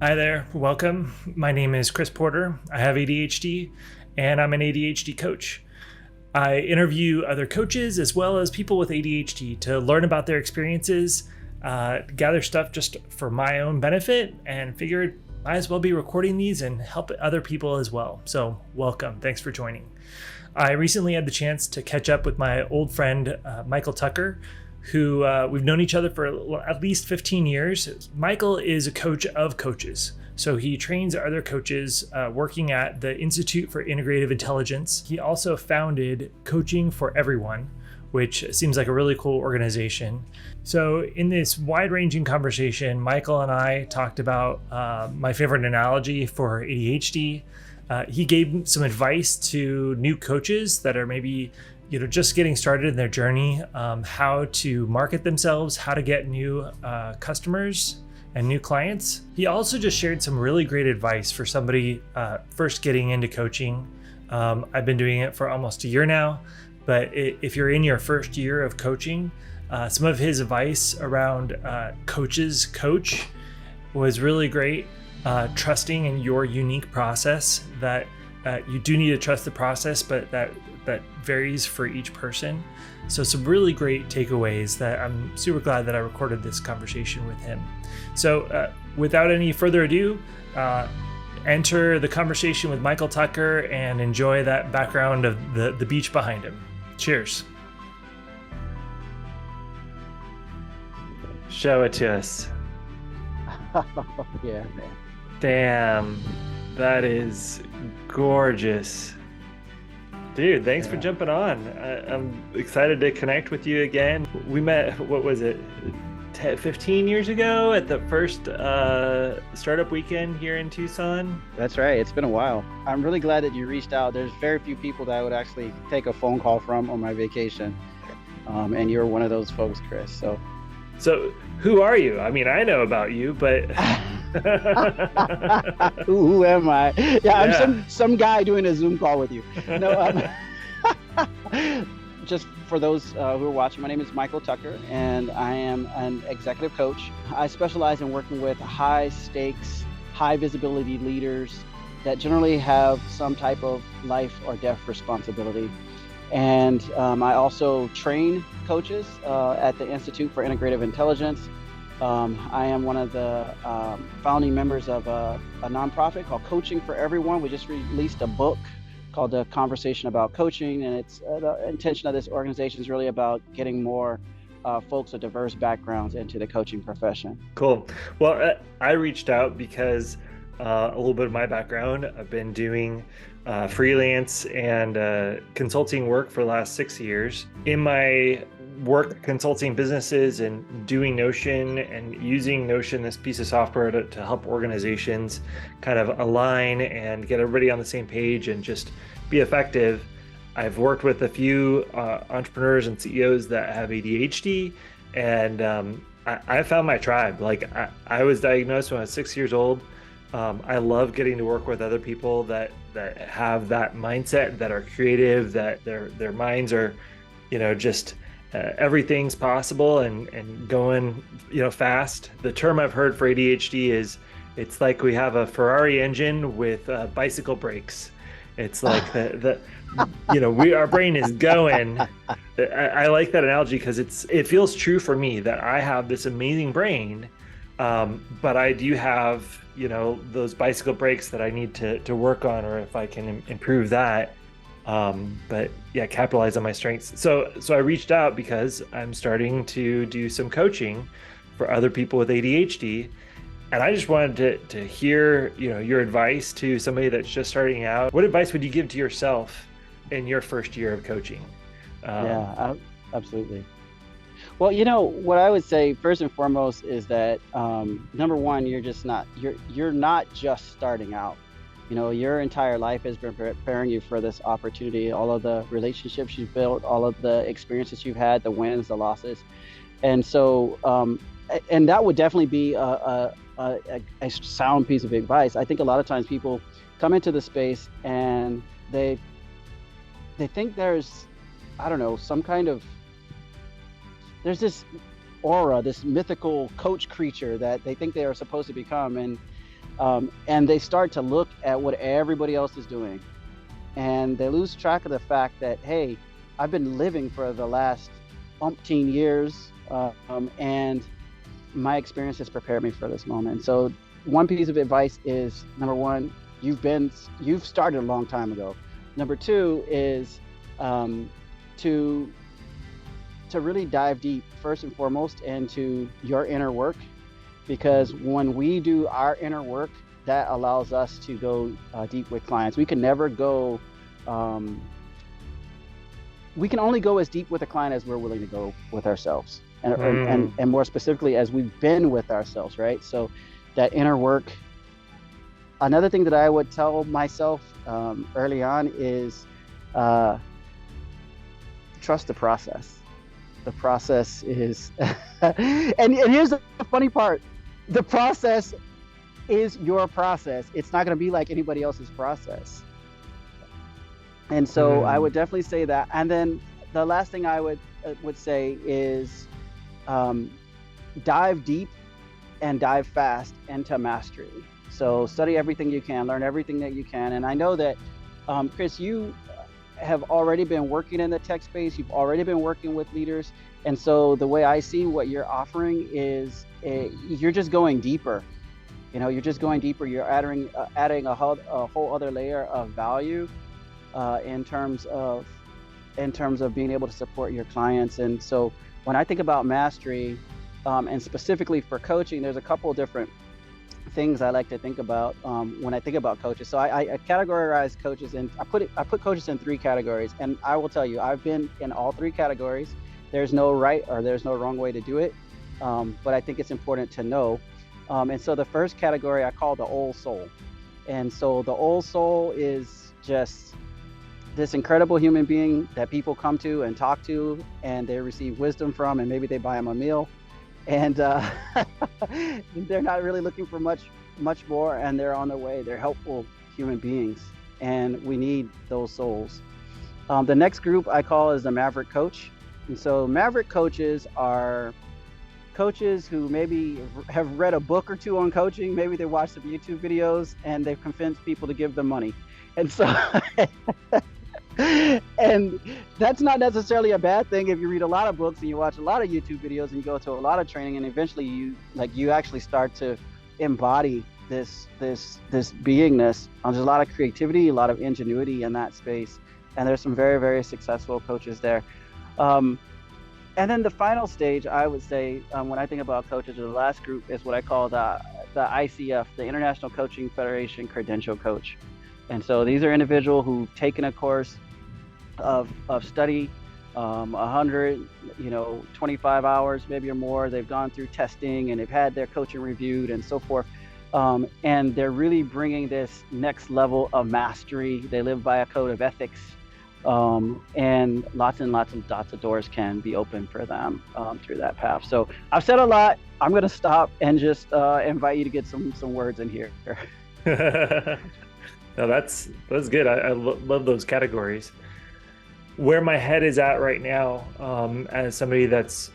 Hi there, welcome. My name is Chris Porter. I have ADHD and I'm an ADHD coach. I interview other coaches as well as people with ADHD to learn about their experiences, gather stuff just for my own benefit, and figured might as well be recording these and help other people as well. So welcome, thanks for joining. I recently had the chance to catch up with my old friend, Michael Tucker, who we've known each other for at least 15 years. Michael is a coach of coaches. So he trains other coaches working at the Institute for Integrative Intelligence. He also founded Coaching for Everyone, which seems like a really cool organization. So in this wide-ranging conversation, Michael and I talked about my favorite analogy for ADHD. He gave some advice to new coaches that are maybe just getting started in their journey, how to market themselves, how to get new customers and new clients. He also just shared some really great advice for somebody first getting into coaching. I've been doing it for almost a year now, but if you're in your first year of coaching, some of his advice around coaches coach was really great. Trusting in your unique process, that you do need to trust the process, but that varies for each person. So some really great takeaways that I'm super glad that I recorded this conversation with him. So without any further ado, enter the conversation with Michael Tucker and enjoy that background of the beach behind him. Cheers. Show it to us. Yeah, man. Damn, that is gorgeous. Dude, thanks for jumping on. I'm excited to connect with you again. We met, what was it, 15 years ago at the first startup weekend here in Tucson? That's right. It's been a while. I'm really glad that you reached out. There's very few people that I would actually take a phone call from on my vacation. And you're one of those folks, Chris. So who are you? I mean, I know about you, but who am I? Yeah, I'm some guy doing a Zoom call with you. No, just for those who are watching, my name is Michael Tucker, and I am an executive coach. I specialize in working with high stakes, high visibility leaders that generally have some type of life or death responsibility. And I also train coaches at the Institute for Integrative Intelligence. I am one of the founding members of a nonprofit called Coaching for Everyone. We just released a book called The Conversation About Coaching, and it's the intention of this organization is really about getting more folks with diverse backgrounds into the coaching profession. Cool. Well, I reached out because a little bit of my background, I've been doing freelance and consulting work for the last 6 years. In my work consulting businesses and doing Notion and using Notion, this piece of software to help organizations kind of align and get everybody on the same page and just be effective, I've worked with a few entrepreneurs and CEOs that have ADHD, and I found my tribe. Like I was diagnosed when I was 6 years old. I love getting to work with other people that have that mindset, that are creative, that their minds are, just everything's possible and going, fast. The term I've heard for ADHD is, it's like we have a Ferrari engine with bicycle brakes. It's like our brain is going. I like that analogy because it feels true for me that I have this amazing brain, but I do have those bicycle brakes that I need to work on, or if I can improve that, but yeah, capitalize on my strengths. So I reached out because I'm starting to do some coaching for other people with ADHD, and I just wanted to hear your advice to somebody that's just starting out. What advice would you give to yourself in your first year of coaching? Absolutely. Well, what I would say first and foremost is that number one, you're not just starting out. Your entire life has been preparing you for this opportunity, all of the relationships you've built, all of the experiences you've had, the wins, the losses. And so, and that would definitely be a sound piece of advice. I think a lot of times people come into the space and they think there's, some kind of, there's this aura, this mythical coach creature that they think they are supposed to become. And And they start to look at what everybody else is doing, and they lose track of the fact that, hey, I've been living for the last umpteen years, and my experience has prepared me for this moment. So one piece of advice is, number one, you've started a long time ago. Number two is to really dive deep, first and foremost, into your inner work, because when we do our inner work, that allows us to go deep with clients. We can never go, we can only go as deep with a client as we're willing to go with ourselves, and more specifically, as we've been with ourselves, right? So that inner work. Another thing that I would tell myself early on is trust the process. The process is, and here's the funny part, the process is your process. It's not going to be like anybody else's process. And so I would definitely say that. And then the last thing I would say is dive deep and dive fast into mastery. So study everything you can, learn everything that you can. And I know that, Chris, you have already been working in the tech space. You've already been working with leaders. And so the way I see what you're offering is you're just going deeper. You're just going deeper. You're adding a whole other layer of value in terms of being able to support your clients. And so when I think about mastery, and specifically for coaching, there's a couple of different things I like to think about when I think about coaches. So I categorize coaches in, I put coaches in 3 categories, and I will tell you, I've been in all 3 categories. There's no right or there's no wrong way to do it, but I think it's important to know. And so the first category I call the old soul. And so the old soul is just this incredible human being that people come to and talk to, and they receive wisdom from, and maybe they buy them a meal. And they're not really looking for much more, and they're on their way. They're helpful human beings, and we need those souls. The next group I call is the Maverick coach. And so Maverick coaches are coaches who maybe have read a book or 2 on coaching. Maybe they watched some YouTube videos and they've convinced people to give them money. And so and that's not necessarily a bad thing if you read a lot of books and you watch a lot of YouTube videos and you go to a lot of training, and eventually you actually start to embody this beingness. There's a lot of creativity, a lot of ingenuity in that space, and there's some very, very successful coaches there. And then the final stage, I would say, when I think about coaches, or the last group, is what I call the ICF, the International Coaching Federation Credential Coach. And so these are individuals who've taken a course of study, 100, 25 hours, maybe or more. They've gone through testing and they've had their coaching reviewed and so forth. And they're really bringing this next level of mastery. They live by a code of ethics, and lots of doors can be open for them through that path. So I've said a lot. I'm going to stop and just invite you to get some words in here. No, that's good. I love those categories. Where my head is at right now, as somebody that's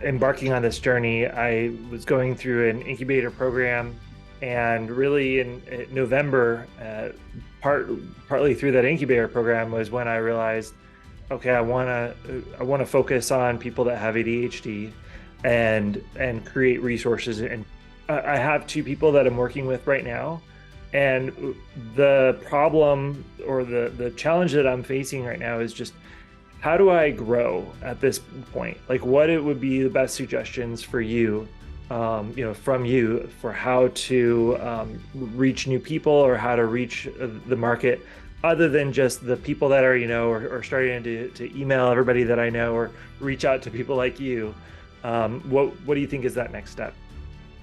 embarking on this journey, I was going through an incubator program, and really in November, partly through that incubator program was when I realized, okay, I want to focus on people that have ADHD and create resources. And I have 2 people that I'm working with right now. And the problem, or the challenge that I'm facing right now, is just, how do I grow at this point? Like, what it would be the best suggestions for you, from you, for how to reach new people, or how to reach the market, other than just the people that are, or starting to email everybody that I know, or reach out to people like you. What do you think is that next step?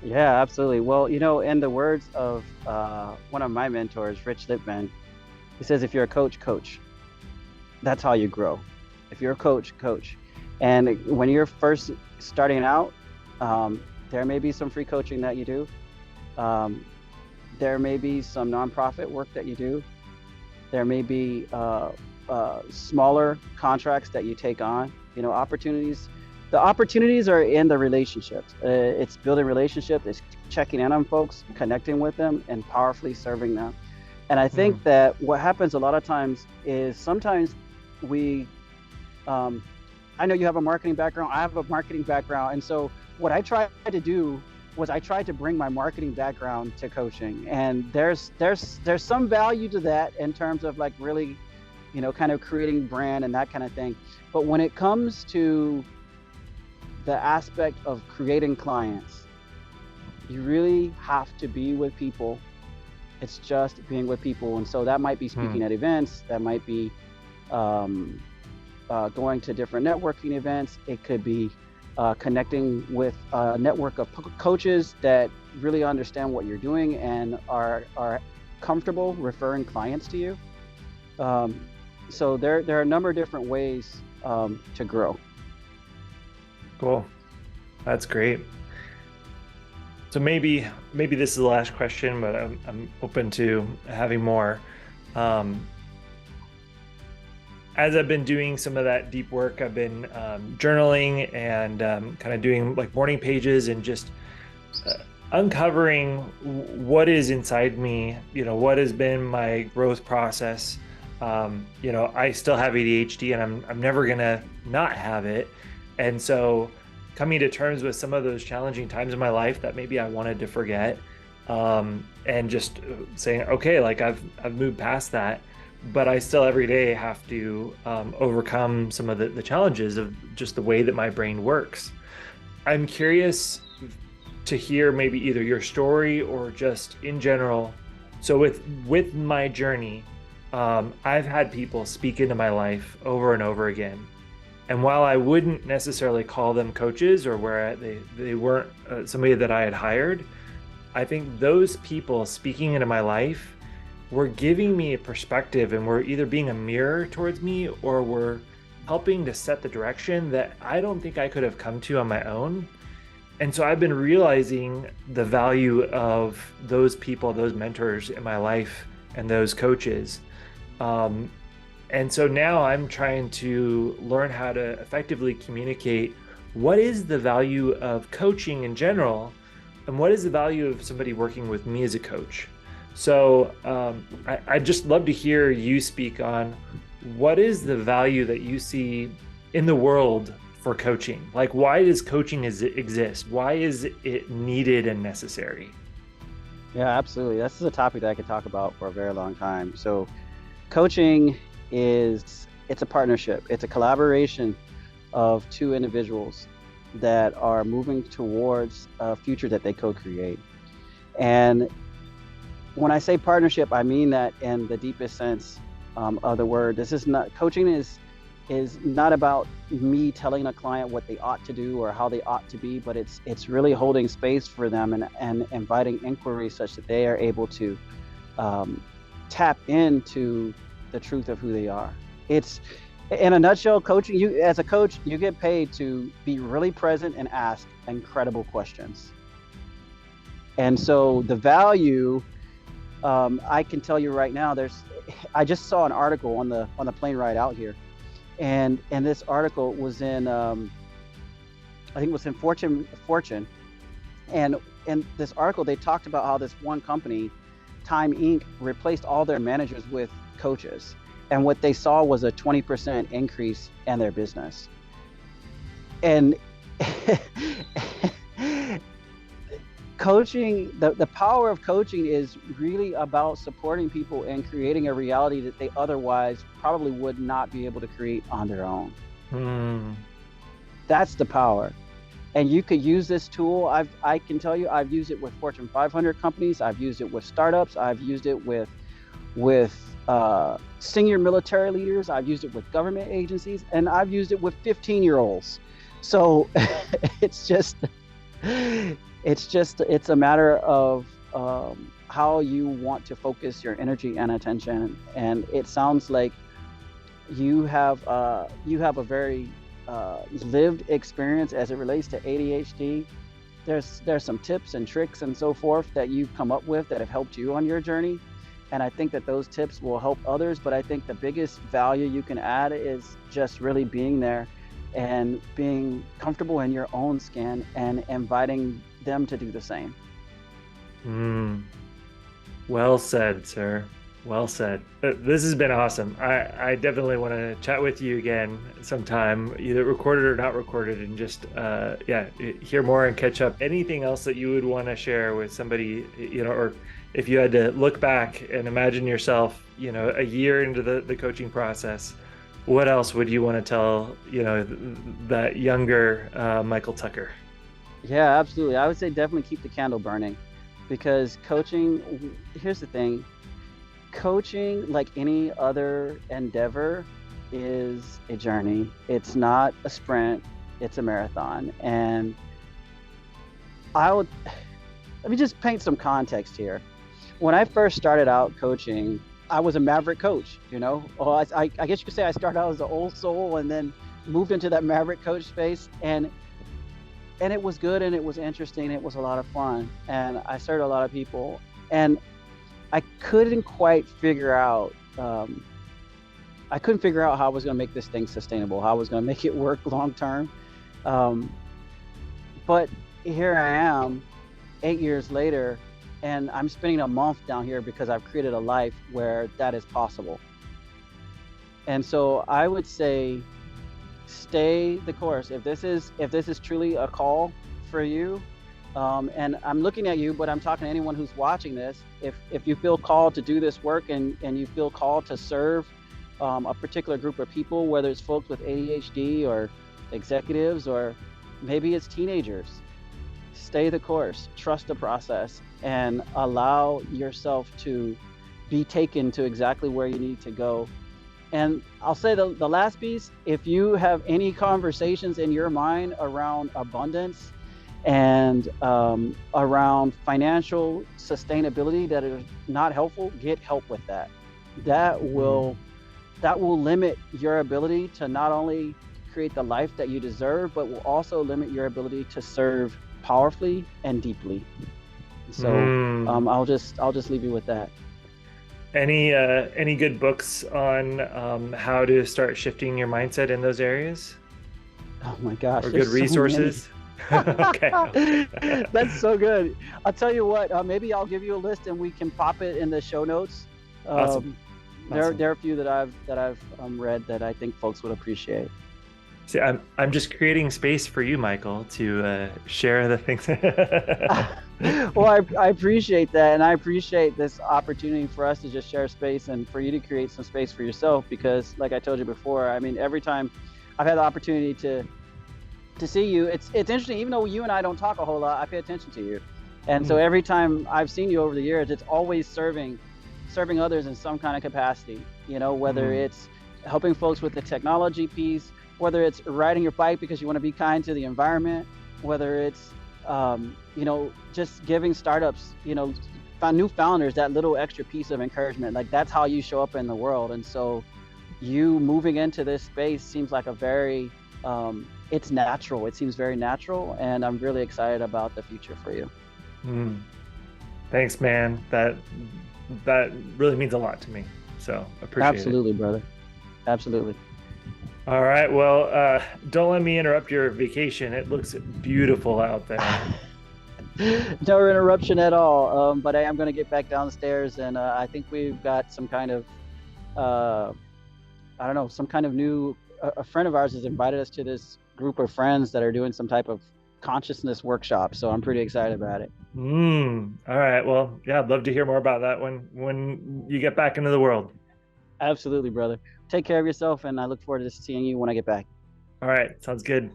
Yeah, absolutely. Well, in the words of one of my mentors, Rich Lippman, he says, if you're a coach, coach. That's how you grow. If you're a coach, coach. And when you're first starting out, there may be some free coaching that you do. There may be some nonprofit work that you do. There may be smaller contracts that you take on, opportunities The opportunities are in the relationships. It's building relationships, it's checking in on folks, connecting with them, and powerfully serving them. And I think that what happens a lot of times is sometimes we, I know you have a marketing background, I have a marketing background. And so what I tried to do was I tried to bring my marketing background to coaching. And there's some value to that in terms of like really, kind of creating brand and that kind of thing. But when it comes to the aspect of creating clients, you really have to be with people. It's just being with people. And so that might be speaking at events, that might be going to different networking events. It could be connecting with a network of coaches that really understand what you're doing and are comfortable referring clients to you. So there are a number of different ways to grow. Cool. That's great. So maybe this is the last question, but I'm open to having more. As I've been doing some of that deep work, I've been journaling and kind of doing like morning pages and just uncovering what is inside me, what has been my growth process. I still have ADHD and I'm never gonna not have it. And so coming to terms with some of those challenging times in my life that maybe I wanted to forget, and just saying, okay, like I've moved past that, but I still every day have to overcome some of the challenges of just the way that my brain works. I'm curious to hear maybe either your story or just in general. So with my journey, I've had people speak into my life over and over again. And while I wouldn't necessarily call them coaches or where they weren't somebody that I had hired, I think those people speaking into my life were giving me a perspective and were either being a mirror towards me or were helping to set the direction that I don't think I could have come to on my own. And so I've been realizing the value of those people, those mentors in my life and those coaches. And so now I'm trying to learn how to effectively communicate what is the value of coaching in general, and what is the value of somebody working with me as a coach. So I'd just love to hear you speak on what is the value that you see in the world for coaching? Like, why does coaching exist? Why is it needed and necessary? Yeah, absolutely. This is a topic that I could talk about for a very long time. So coaching it's a partnership. It's a collaboration of two individuals that are moving towards a future that they co-create. And when I say partnership, I mean that in the deepest sense of the word. This is not, coaching is not about me telling a client what they ought to do or how they ought to be, but it's really holding space for them and inviting inquiry such that they are able to tap into the truth of who they are. It's, in a nutshell, coaching, you as a coach, you get paid to be really present and ask incredible questions. And so the value, I can tell you right now, I just saw an article on the plane ride out here, and this article was in, I think it was in Fortune, and in this article they talked about how this one company, Time Inc., replaced all their managers with coaches, and what they saw was a 20% increase in their business. And coaching, the power of coaching is really about supporting people and creating a reality that they otherwise probably would not be able to create on their own. That's the power. And you could use this tool. I can tell you, I've used it with Fortune 500 companies. I've used it with startups. I've used it with senior military leaders. I've used it with government agencies, and I've used it with 15-year-olds. So it's a matter of how you want to focus your energy and attention. And it sounds like you have a very lived experience as it relates to ADHD. There's some tips and tricks and so forth that you've come up with that have helped you on your journey. And I think that those tips will help others. But I think the biggest value you can add is just really being there and being comfortable in your own skin and inviting them to do the same. Mm. Well said, sir. Well said. This has been awesome. I definitely want to chat with you again sometime, either recorded or not recorded, and just hear more and catch up. Anything else that you would want to share with somebody, or if you had to look back and imagine yourself, a year into the coaching process, what else would you want to tell, that younger Michael Tucker? Yeah, absolutely. I would say definitely keep the candle burning, because coaching, here's the thing, coaching, like any other endeavor, is a journey. It's not a sprint, it's a marathon. And let me just paint some context here. When I first started out coaching, I was a Maverick coach, Well, I guess you could say I started out as an old soul and then moved into that Maverick coach space. And it was good, and it was interesting. It was a lot of fun. And I served a lot of people. And I couldn't quite figure out, how I was going to make this thing sustainable, how I was going to make it work long term. But here I am 8 years later, and I'm spending a month down here because I've created a life where that is possible. And so I would say, stay the course. If this is truly a call for you, and I'm looking at you, but I'm talking to anyone who's watching this. If you feel called to do this work, and you feel called to serve a particular group of people, whether it's folks with ADHD or executives, or maybe it's teenagers, stay the course, trust the process, and allow yourself to be taken to exactly where you need to go. And I'll say the last piece, if you have any conversations in your mind around abundance and around financial sustainability that are not helpful, get help with that. That will limit your ability to not only create the life that you deserve, but will also limit your ability to serve powerfully and deeply. So I'll just leave you with that. Any good books on how to start shifting your mindset in those areas? Oh my gosh, or good resources? Okay. That's so good. I'll tell you what, maybe I'll give you a list and we can pop it in the show notes. Awesome. There are a few that I've read that I think folks would appreciate. See, I'm just creating space for you, Michael, to share the things. Well, I appreciate that, and I appreciate this opportunity for us to just share space and for you to create some space for yourself. Because, like I told you before, I mean, every time I've had the opportunity to see you, it's interesting. Even though you and I don't talk a whole lot, I pay attention to you, and so every time I've seen you over the years, it's always serving others in some kind of capacity. Whether it's helping folks with the technology piece, whether it's riding your bike because you want to be kind to the environment, whether it's just giving startups, new founders that little extra piece of encouragement. Like, that's how you show up in the world. And so you moving into this space seems like a very it's natural. It seems very natural, and I'm really excited about the future for you. Thanks, man. That really means a lot to me. So appreciate it. Absolutely, brother. Absolutely. All right. Well, don't let me interrupt your vacation. It looks beautiful out there. No interruption at all. But I am going to get back downstairs, and I think we've got some kind of, some kind of new. A friend of ours has invited us to this group of friends that are doing some type of consciousness workshop. So I'm pretty excited about it. All right. Well, yeah, I'd love to hear more about that when you get back into the world. Absolutely, brother. Take care of yourself, and I look forward to seeing you when I get back. All right. Sounds good.